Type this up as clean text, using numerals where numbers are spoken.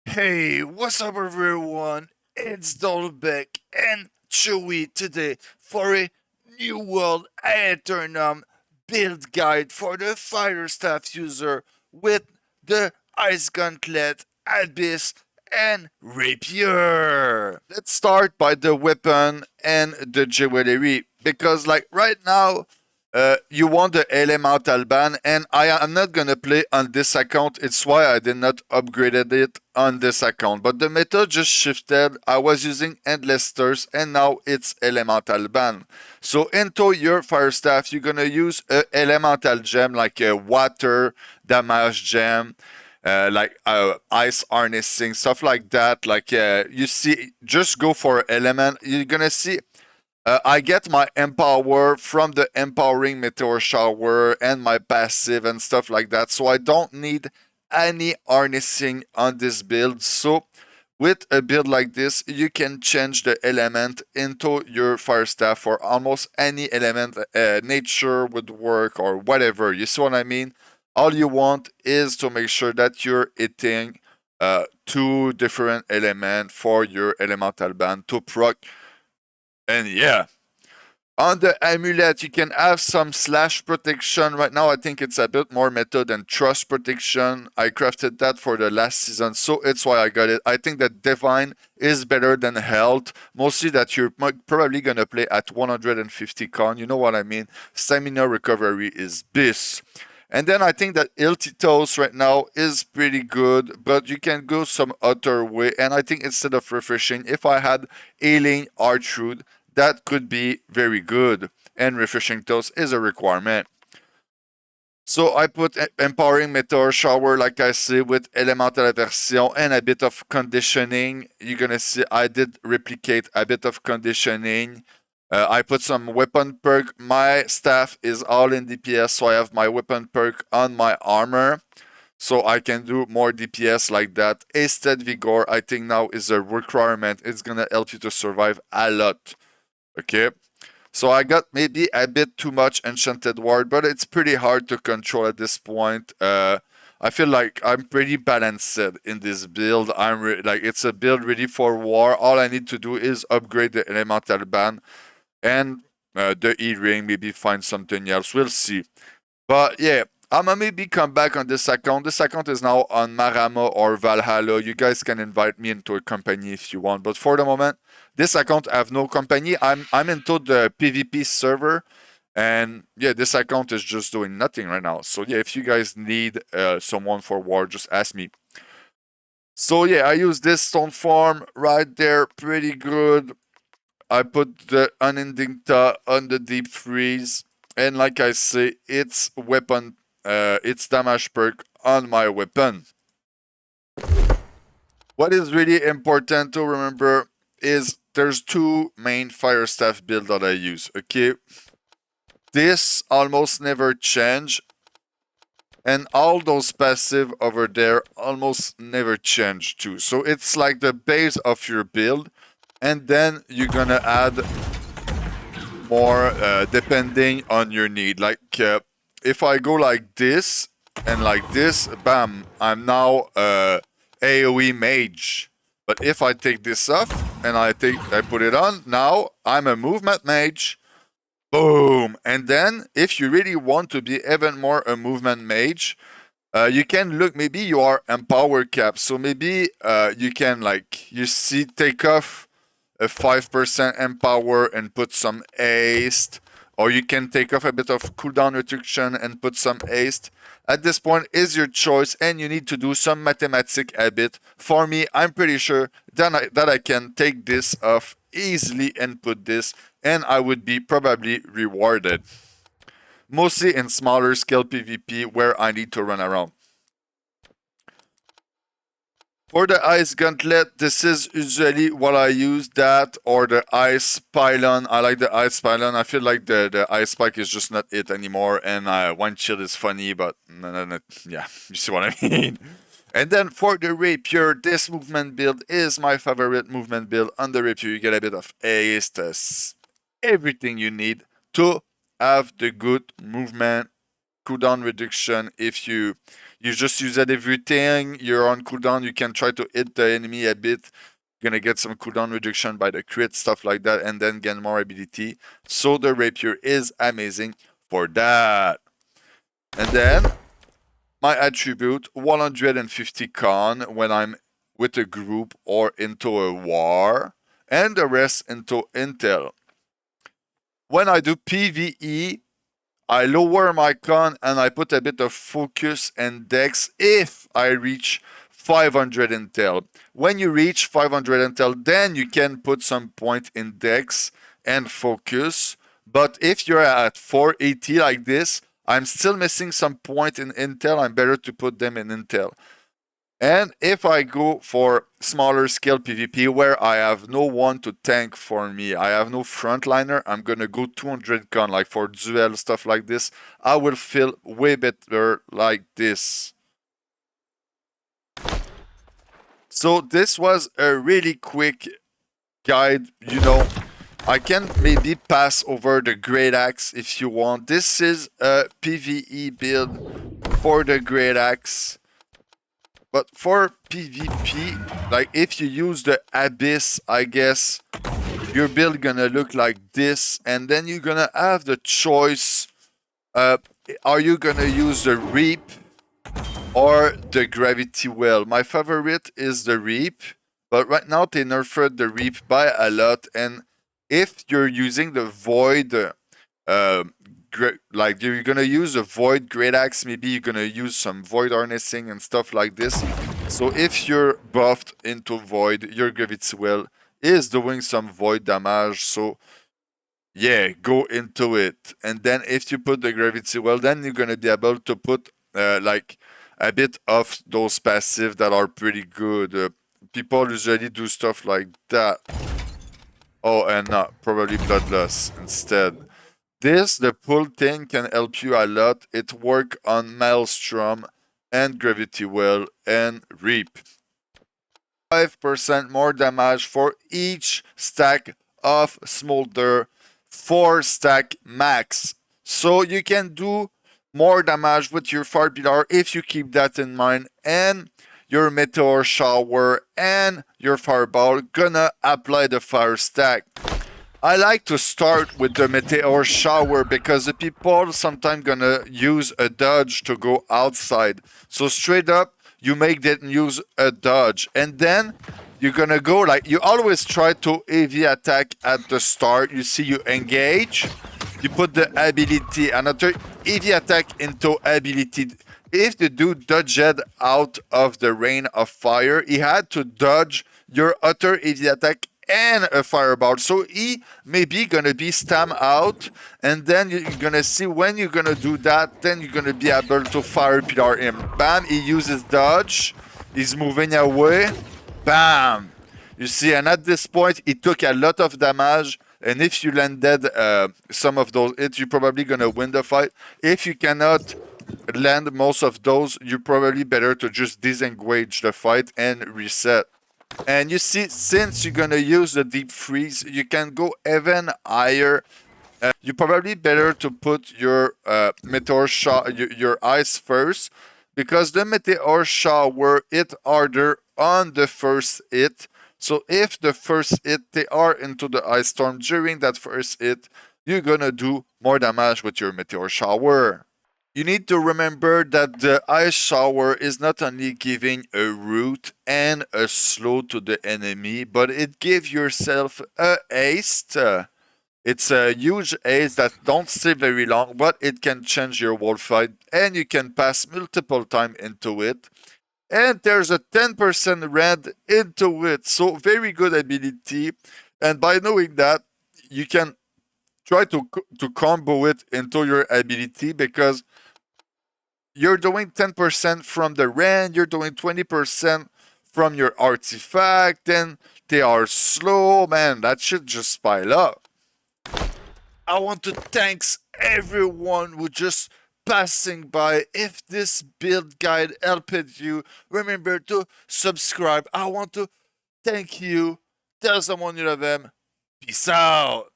Hey, what's up everyone? It's Dolbeck and Chewy today for a new world Aeternum build guide for the Fire Staff user with the Ice Gauntlet, Abyss, and Rapier. Let's start by the weapon and the jewelry because like right now you want the elemental ban, and I am not gonna play on this account. It's why I did not upgraded it on this account. But the meta just shifted. I was using endless thirst, and now it's elemental ban. So into your fire staff, you're gonna use a elemental gem like a water damage gem. Like ice harnessing stuff like that. Like you see, just go for element. You're gonna see I get my empower from the empowering meteor shower and my passive and stuff like that. So I don't need any harnessing on this build. So with a build like this, you can change the element into your fire staff for almost any element. Nature would work or whatever. You see what I mean? All you want is to make sure that you're hitting two different elements for your elemental band to proc. And yeah, on the amulet, you can have some slash protection. Right now, I think it's a bit more meta than trust protection. I crafted that for the last season, so it's why I got it. I think that divine is better than health. Mostly that you're probably gonna play at 150 con. You know what I mean? Stamina recovery is this. And then I think that Iltitos right now is pretty good, but you can go some other way. And I think instead of refreshing, if I had Ailing Artrude, that could be very good. And refreshing toast is a requirement. So I put empowering meteor shower, like I say, with elemental aversion and a bit of conditioning. You're gonna see I did replicate a bit of conditioning. I put some weapon perk. My staff is all in DPS, so I have my weapon perk on my armor. So I can do more DPS like that. Hasted Vigor, I think now is a requirement. It's gonna help you to survive a lot. Okay, so I got maybe a bit too much Enchanted Ward, but it's pretty hard to control at this point. I feel like I'm pretty balanced in this build. Like it's a build ready for war. All I need to do is upgrade the Elemental Ban and the E-Ring, maybe find something else. We'll see. But yeah, I'ma maybe come back on this account. This account is now on Marama or Valhalla. You guys can invite me into a company if you want. But for the moment, this account I have no company. I'm into the PvP server. And yeah, this account is just doing nothing right now. So yeah, if you guys need someone for war, just ask me. So yeah, I use this stone farm right there. Pretty good. I put the unending on the deep freeze. And like I say, it's weapon, it's damage perk on my weapon. What is really important to remember is there's two main fire staff build that I use, okay? This almost never change, and all those passive over there almost never change too. So it's like the base of your build, and then you're gonna add more depending on your need. Like if I go like this and like this, bam, I'm now AoE mage. But if I take this off and I put it on, now I'm a movement mage. Boom! And then if you really want to be even more a movement mage, you can look, maybe you are empower cap. So maybe you can like, you see, take off a 5% empower and put some haste, or you can take off a bit of cooldown reduction and put some haste. At this point is your choice, and you need to do some mathematic a bit. For me, I'm pretty sure that I can take this off easily and put this, and I would be probably rewarded. Mostly in smaller scale PvP where I need to run around. For the ice gauntlet, this is usually what I use, that or the ice pylon. I like the ice pylon. I feel like the ice spike is just not it anymore, and one shield is funny, but yeah, you see what I mean. And then for the rapier, this movement build is my favorite movement build. On the rapier, you get a bit of haste, everything you need to have the good movement cooldown reduction. If you just use it everything, you're on cooldown, you can try to hit the enemy a bit. You're gonna get some cooldown reduction by the crit, stuff like that, and then gain more ability. So the Rapier is amazing for that. And then my attribute 150 con when I'm with a group or into a war, and the rest into intel. When I do PvE, I lower my con and I put a bit of focus and dex if I reach 500 intel. When you reach 500 intel, then you can put some point in dex and focus. But if you're at 480 like this, I'm still missing some point in intel. I'm better to put them in intel. And if I go for smaller scale PvP where I have no one to tank for me, I have no frontliner, I'm gonna go 200 con, like for duel, stuff like this. I will feel way better like this. So this was a really quick guide, you know. I can maybe pass over the Great Axe if you want. This is a PvE build for the Great Axe. But for PvP, like if you use the Abyss, I guess your build gonna look like this, and then you're gonna have the choice. Are you gonna use the Reap or the Gravity Well? My favorite is the Reap, but right now they nerfed the Reap by a lot, and if you're using the Void, like you're gonna use a Void Great Axe, maybe you're gonna use some Void harnessing and stuff like this. So if you're buffed into Void, your Gravity Well is doing some Void damage, so yeah, go into it. And then if you put the Gravity Well, then you're gonna be able to put like a bit of those passive that are pretty good. People usually do stuff like that. Oh, and probably Bloodlust instead. The pull thing can help you a lot. It works on Maelstrom and Gravity Well and Reap. 5% more damage for each stack of Smolder, 4 stack max. So you can do more damage with your Fire Pillar if you keep that in mind, and your Meteor Shower and your Fireball gonna apply the fire stack. I like to start with the Meteor Shower because the people sometimes gonna use a dodge to go outside. So straight up, you make them use a dodge. And then you're gonna go like, you always try to AV attack at the start. You see, you engage, you put the ability, another AV attack into ability. If the dude dodged out of the rain of fire, he had to dodge your other AV attack and a fireball. So he maybe gonna be stam out, and then you're gonna see when you're gonna do that, then you're gonna be able to Fire Pillar him. Bam, he uses dodge, he's moving away, bam. You see, and at this point, he took a lot of damage, and if you landed some of those hits, you're probably gonna win the fight. If you cannot land most of those, you're probably better to just disengage the fight and reset. And you see, since you're gonna use the deep freeze, you can go even higher. You're probably better to put your meteor your ice first, because the meteor shower hit harder on the first hit. So if the first hit they are into the ice storm during that first hit, you're gonna do more damage with your meteor shower. You need to remember that the ice shower is not only giving a root and a slow to the enemy, but it gives yourself a haste. It's a huge haste that don't stay very long, but it can change your whole fight, and you can pass multiple times into it. And there's a 10% red into it, so very good ability. And by knowing that, you can try to combo it into your ability, because you're doing 10% from the rend, you're doing 20% from your artifact, and they are slow, man. That should just pile up. I want to thanks everyone who just passing by. If this build guide helped you, remember to subscribe. I want to thank you. Tell someone you love them. Peace out.